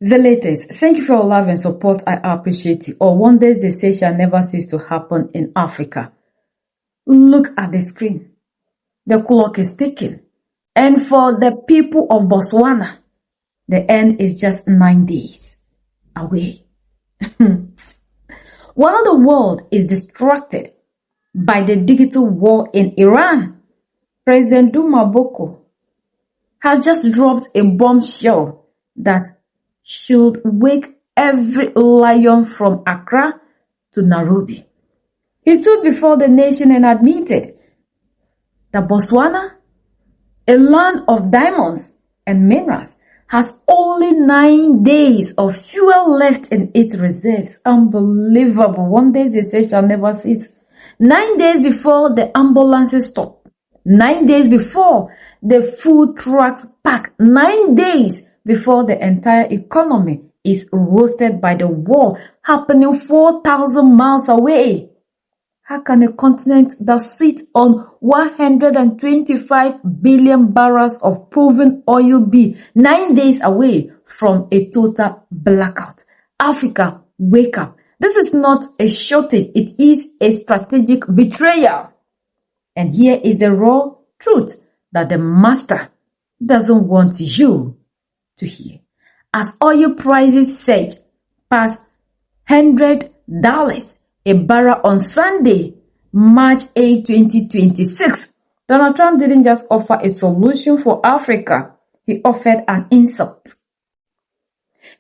The latest. Thank you for your love and support. I appreciate you. Or wonders they say shall never cease to happen in Africa. Look at the screen. The clock is ticking. And for the people of Botswana, the end is just 9 days away. While the world is distracted by the digital war in Iran, President Boko has just dropped a bombshell that should wake every lion from Accra to Nairobi. He stood before the nation and admitted that Botswana, a land of diamonds and minerals, has only 9 days of fuel left in its reserves. Unbelievable. One day they say shall never cease. 9 days before the ambulances stop. 9 days before the food trucks pack. 9 days before the entire economy is roasted by the war happening 4,000 miles away. How can a continent that sits on 125 billion barrels of proven oil be 9 days away from a total blackout? Africa, wake up. This is not a shortage. It is a strategic betrayal. And here is the raw truth that the master doesn't want you to hear. As oil prices surge past $100 a barrel on Sunday, March 8, 2026, Donald Trump didn't just offer a solution for Africa. He offered an insult.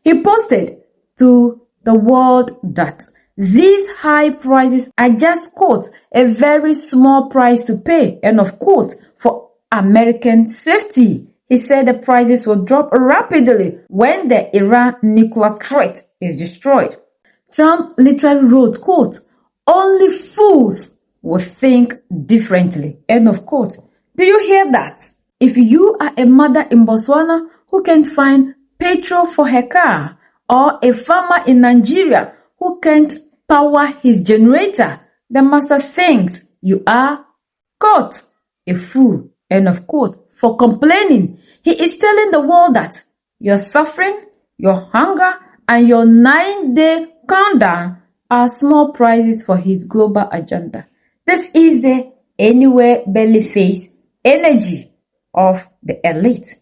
He posted to the world that these high prices are just, quote, a very small price to pay, end of quote, for American safety. He said the prices will drop rapidly when the Iran nuclear threat is destroyed. Trump literally wrote, quote, only fools will think differently, end of quote. Do you hear that? If you are a mother in Botswana who can't find petrol for her car, or a farmer in Nigeria who can't power his generator, the master thinks you are, quote, a fool, end of quote, for complaining. He is telling the world that your suffering, your hunger, and your 9-day countdown are small prizes for his global agenda. This is the anywhere belly face energy of the elite.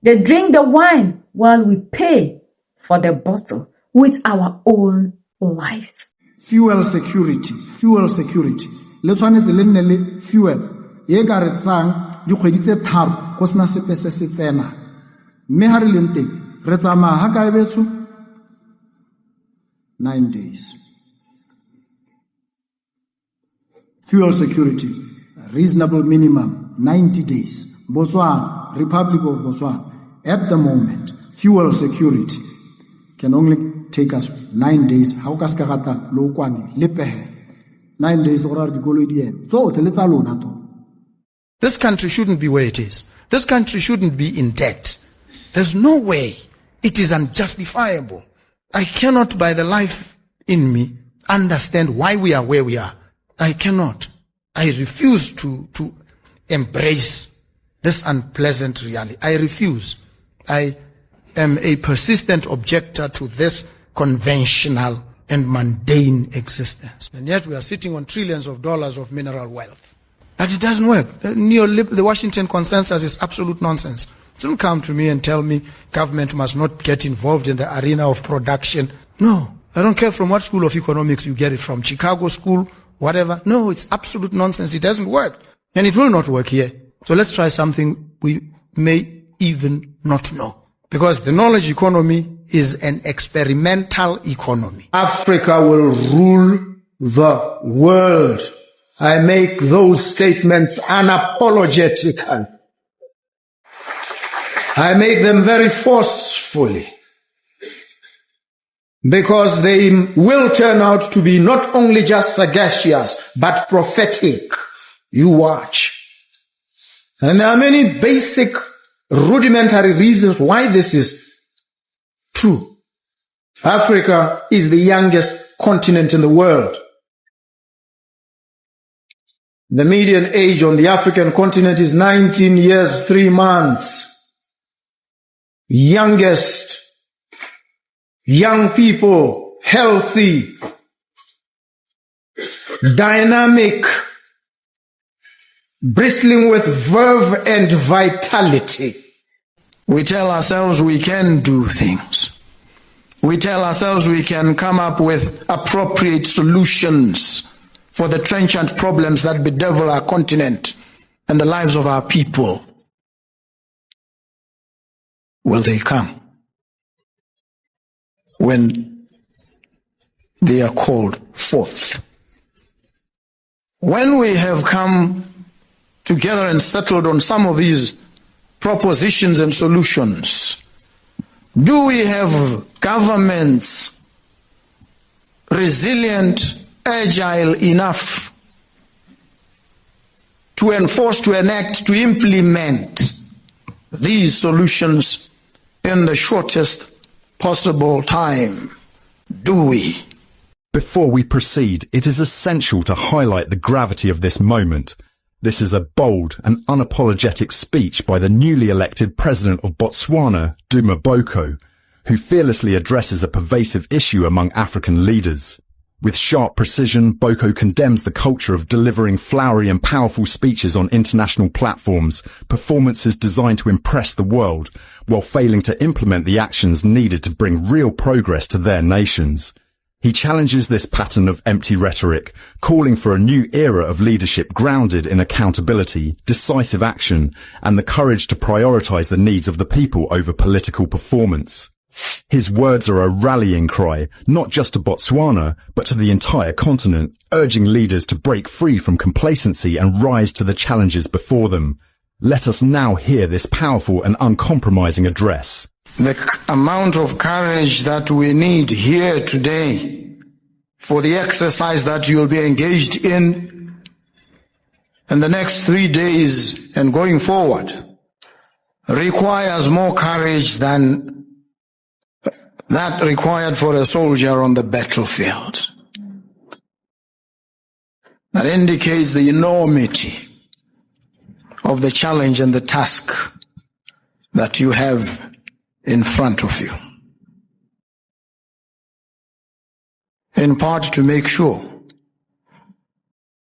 They drink the wine while we pay for the bottle with our own lives. Fuel security. Le tshwanetse le nne le fuel ye ka re tsang dikgwedi tse tharo go sena sepe se se tsena. Mme ha re leng teng re tsamaya ha kae betso 9 days. Fuel security, reasonable minimum 90 days. Botswana, Republic of Botswana, at the moment, fuel security can only take us 9 days. How kaskagata lo kwani lepehe 9 days orar di golodien. So teletsa lona to. This country shouldn't be where it is. This country shouldn't be in debt. There's no way. It is unjustifiable. I cannot, by the life in me, understand why we are where we are. I cannot. I refuse to embrace this unpleasant reality. I refuse. I am a persistent objector to this conventional and mundane existence. And yet we are sitting on trillions of dollars of mineral wealth. But it doesn't work. The Washington consensus is absolute nonsense. Don't come to me and tell me government must not get involved in the arena of production. No, I don't care from what school of economics you get it from, Chicago school, whatever. No, it's absolute nonsense. It doesn't work. And it will not work here. So let's try something we may even not know. Because the knowledge economy is an experimental economy. Africa will rule the world. I make those statements unapologetically. I make them very forcefully, because they will turn out to be not only just sagacious, but prophetic. You watch. And there are many basic, rudimentary reasons why this is true. Africa is the youngest continent in the world. The median age on the African continent is 19 years, 3 months. Youngest young people, healthy, dynamic, bristling with verve and vitality. We tell ourselves we can do things. We tell ourselves we can come up with appropriate solutions for the trenchant problems that bedevil our continent and the lives of our people. Will they come when they are called forth? When we have come together and settled on some of these propositions and solutions, do we have governments resilient, agile enough to enforce, to enact, to implement these solutions in the shortest possible time? Do we? Before we proceed, it is essential to highlight the gravity of this moment. This is a bold and unapologetic speech by the newly elected president of Botswana, Boko, who fearlessly addresses a pervasive issue among African leaders. With sharp precision, Boko condemns the culture of delivering flowery and powerful speeches on international platforms, performances designed to impress the world, while failing to implement the actions needed to bring real progress to their nations. He challenges this pattern of empty rhetoric, calling for a new era of leadership grounded in accountability, decisive action, and the courage to prioritize the needs of the people over political performance. His words are a rallying cry, not just to Botswana, but to the entire continent, urging leaders to break free from complacency and rise to the challenges before them. Let us now hear this powerful and uncompromising address. The amount of courage that we need here today for the exercise that you'll be engaged in the next 3 days and going forward requires more courage than that required for a soldier on the battlefield. That indicates the enormity of the challenge and the task that you have in front of you. In part to make sure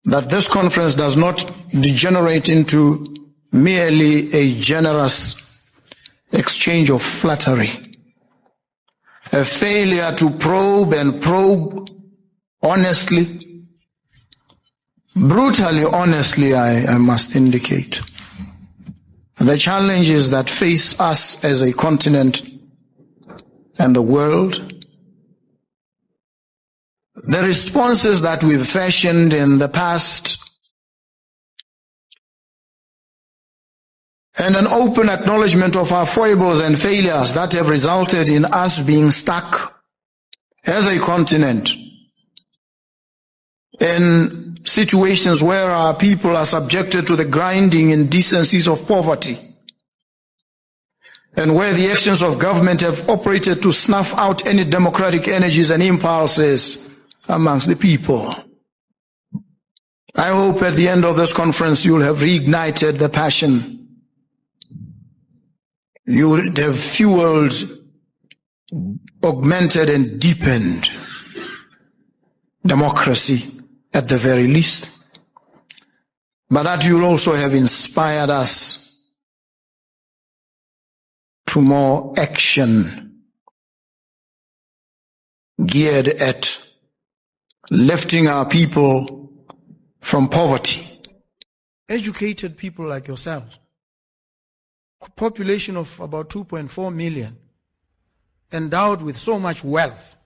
that this conference does not degenerate into merely a generous exchange of flattery, a failure to probe honestly, brutally honestly, I must indicate, the challenges that face us as a continent and the world, the responses that we've fashioned in the past, and an open acknowledgement of our foibles and failures that have resulted in us being stuck as a continent in situations where our people are subjected to the grinding indecencies of poverty, and where the actions of government have operated to snuff out any democratic energies and impulses amongst the people. I hope at the end of this conference you'll have reignited the passion. You would have fueled, augmented and deepened democracy at the very least. But that you'll also have inspired us to more action geared at lifting our people from poverty. Educated people like yourselves, population of about 2.4 million, endowed with so much wealth.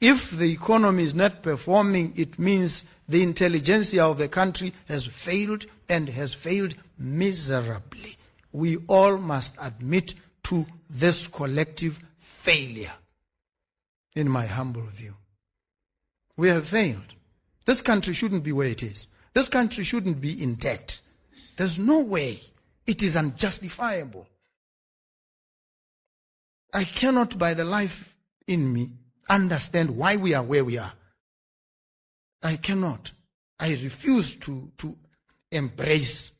If the economy is not performing, it means the intelligentsia of the country has failed, and has failed miserably. We all must admit to this collective failure, in my humble view. We have failed. This country shouldn't be where it is. This country shouldn't be in debt. There's no way. It is unjustifiable. I cannot, by the life in me, understand why we are where we are. I cannot. I refuse to embrace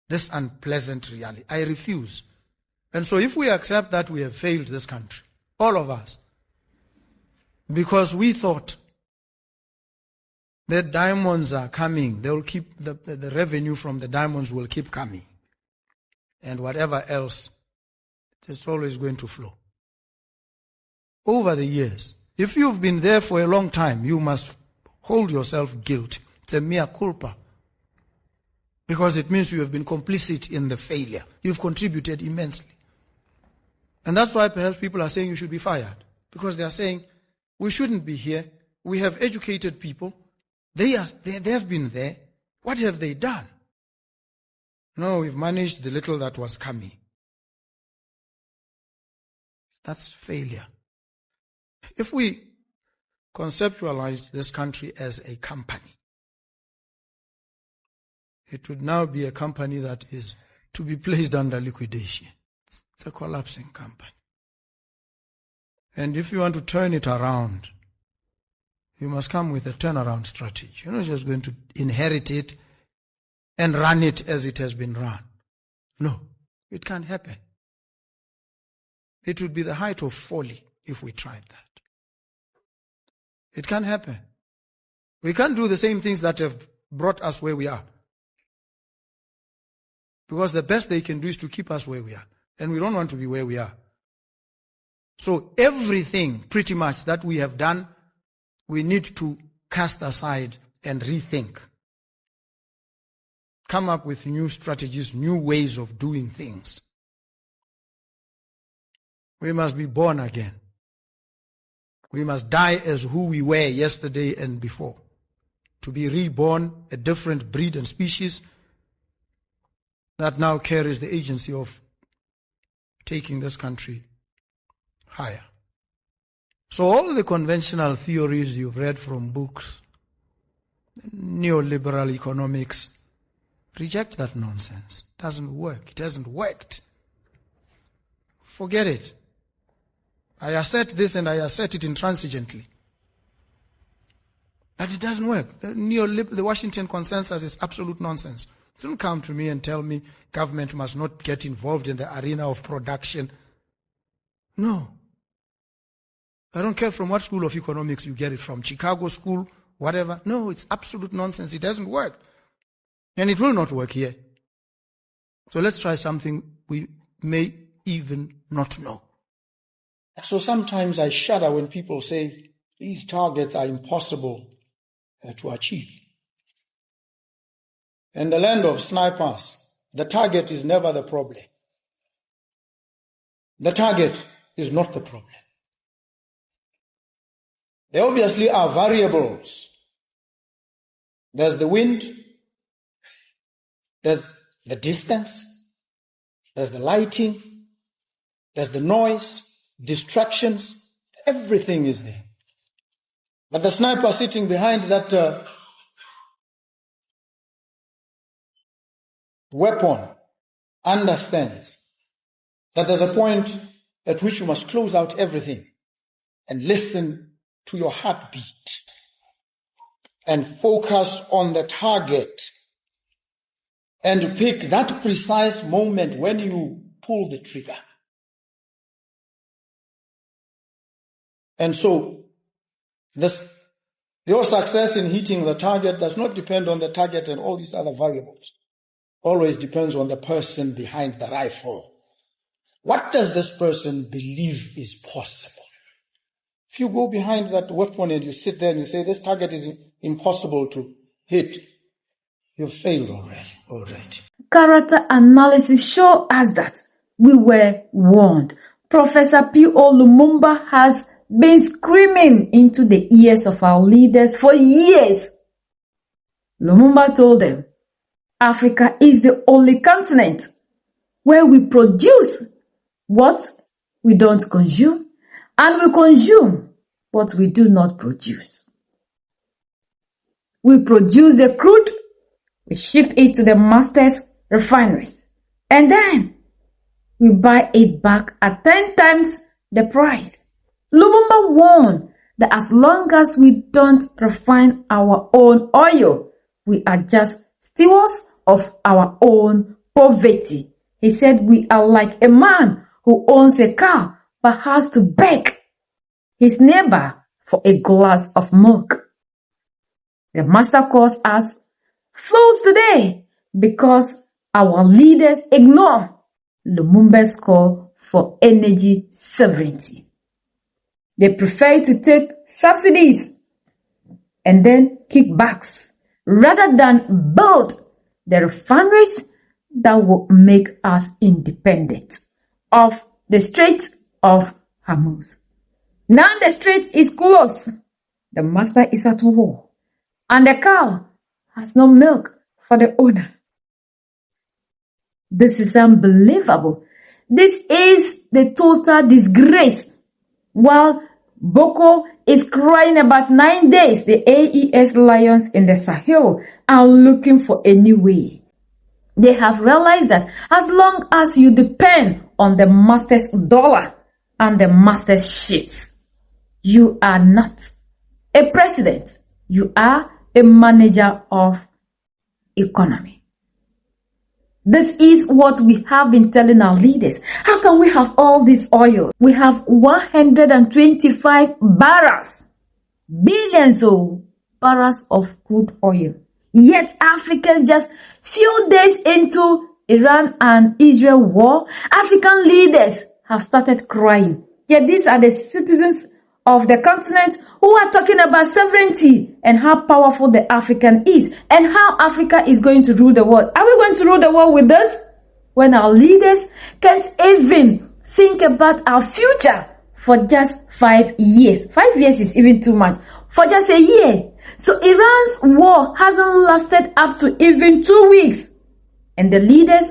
this unpleasant reality. I refuse. And so if we accept that we have failed this country, all of us, because we thought that diamonds are coming. They will keep the revenue from the diamonds will keep coming. And whatever else, it's always going to flow. Over the years, if you've been there for a long time, you must hold yourself guilty. It's a mea culpa. Because it means you have been complicit in the failure. You've contributed immensely. And that's why perhaps people are saying you should be fired. Because they are saying, we shouldn't be here. We have educated people. They have been there. What have they done? No, we've managed the little that was coming. That's failure. If we conceptualized this country as a company, it would now be a company that is to be placed under liquidation. It's a collapsing company. And if you want to turn it around, you must come with a turnaround strategy. You're not just going to inherit it and run it as it has been run. No, it can't happen. It would be the height of folly if we tried that. It can't happen. We can't do the same things that have brought us where we are. Because the best they can do is to keep us where we are. And we don't want to be where we are. So everything pretty much that we have done, we need to cast aside and rethink. Come up with new strategies, new ways of doing things. We must be born again. We must die as who we were yesterday and before. To be reborn, a different breed and species that now carries the agency of taking this country higher. So all the conventional theories you've read from books, neoliberal economics, reject that nonsense. It doesn't work. It hasn't worked. Forget it. I assert this and I assert it intransigently. But it doesn't work. The Washington consensus is absolute nonsense. Don't come to me and tell me government must not get involved in the arena of production. No. I don't care from what school of economics you get it from, Chicago school, whatever. No, it's absolute nonsense. It doesn't work. And it will not work here. So let's try something we may even not know. So sometimes I shudder when people say these targets are impossible to achieve. In the land of snipers, the target is never the problem. The target is not the problem. There obviously are variables. There's the wind, there's the distance, there's the lighting, there's the noise, distractions, everything is there. But the sniper sitting behind that weapon understands that there's a point at which you must close out everything and listen to your heartbeat and focus on the target and pick that precise moment when you pull the trigger. And so your success in hitting the target does not depend on the target and all these other variables. Always depends on the person behind the rifle. What does this person believe is possible? If you go behind that weapon and you sit there and you say, this target is impossible to hit, you've failed already. Character analysis shows us that we were warned. Professor P.O. Lumumba has been screaming into the ears of our leaders for years. Lumumba told them, Africa is the only continent where we produce what we don't consume, and we consume what we do not produce. We produce the crude, we ship it to the masters' refineries, and then we buy it back at 10 times the price. Lumumba warned that as long as we don't refine our own oil, we are just stewards of our own poverty. He said we are like a man who owns a car but has to beg his neighbor for a glass of milk. The master calls us fools today because our leaders ignore Lumumba's call for energy sovereignty. They prefer to take subsidies and then kickbacks rather than build the refineries that will make us independent of the Strait of Hormuz. Now the strait is closed. The master is at war, and the cow has no milk for the owner. This is unbelievable. This is the total disgrace. While Boko is crying about 9 days, the AES lions in the Sahel are looking for a new way. They have realized that as long as you depend on the master's dollar and the master's ships, you are not a president. You are a manager of economy. This is what we have been telling our leaders. How can we have all this oil? We have 125 billions of barrels of crude oil. Yet Africans, just few days into Iran and Israel war, African leaders have started crying. Yet these are the citizens of the continent who are talking about sovereignty and how powerful the African is and how Africa is going to rule the world. Are we going to rule the world with us when our leaders can't even think about our future for just 5 years? 5 years is even too much. For just a year. So Iran's war hasn't lasted up to even 2 weeks. And the leaders,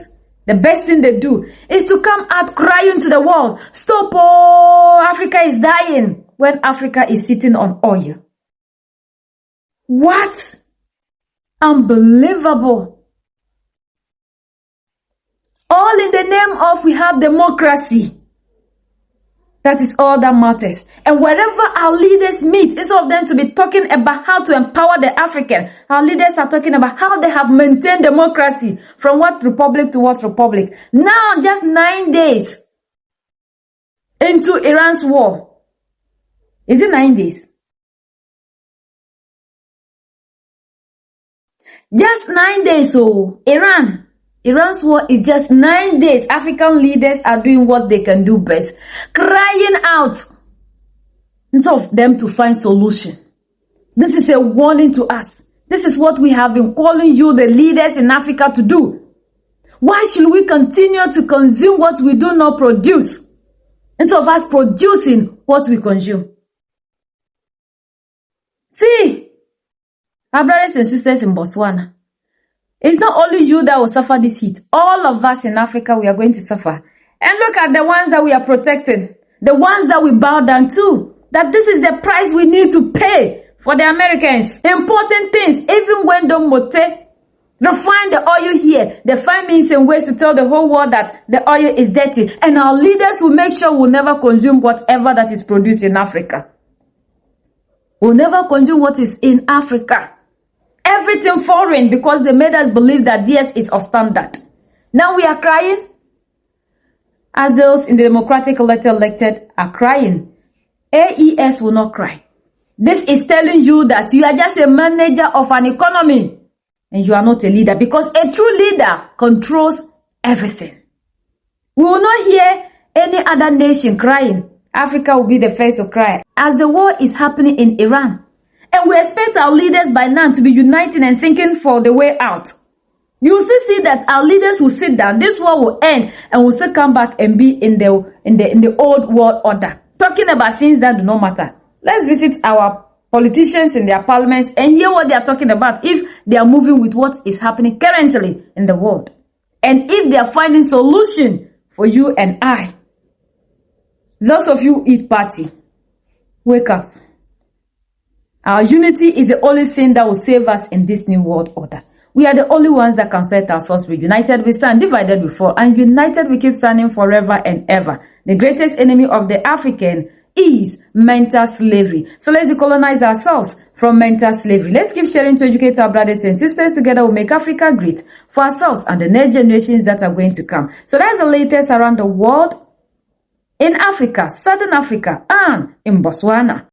the best thing they do is to come out crying to the world. Stop, oh, Africa is dying, when Africa is sitting on oil. What? Unbelievable. All in the name of we have democracy. That is all that matters. And wherever our leaders meet, instead of them to be talking about how to empower the African, our leaders are talking about how they have maintained democracy from what republic to what republic. Now, just 9 days into Iran's war. Is it 9 days? Just 9 days, so Iran's war is just 9 days. African leaders are doing what they can do best, crying out instead of them to find solution. This is a warning to us. This is what we have been calling you, the leaders in Africa, to do. Why should we continue to consume what we do not produce instead of us producing what we consume? See, our brothers and sisters in Botswana, it's not only you that will suffer this heat. All of us in Africa, we are going to suffer. And look at the ones that we are protecting. The ones that we bow down to. That this is the price we need to pay for the Americans. Important things. Even when the Mote refine the oil here, they find means and ways to tell the whole world that the oil is dirty. And our leaders will make sure we'll never consume whatever that is produced in Africa. We'll never consume what is in Africa. Everything foreign, because they made us believe that theirs is of standard. Now we are crying as those in the democratic elected are crying. AES will not cry. This is telling you that you are just a manager of an economy and you are not a leader, because a true leader controls everything. We will not hear any other nation crying. Africa will be the first to cry as the war is happening in Iran. And we expect our leaders by now to be uniting and thinking for the way out. You will still see that our leaders will sit down. This war will end and will still come back and be in the old world order, talking about things that do not matter. Let's visit our politicians in their parliaments and hear what they are talking about, if they are moving with what is happening currently in the world. And if they are finding solution for you and I. Lots of you eat party. Wake up. Our unity is the only thing that will save us in this new world order. We are the only ones that can set ourselves free. United we stand, divided we fall, and united we keep standing forever and ever. The greatest enemy of the African is mental slavery. So let's decolonize ourselves from mental slavery. Let's keep sharing to educate our brothers and sisters. Together we'll make Africa great for ourselves and the next generations that are going to come. So that's the latest around the world, in Africa, Southern Africa, and in Botswana.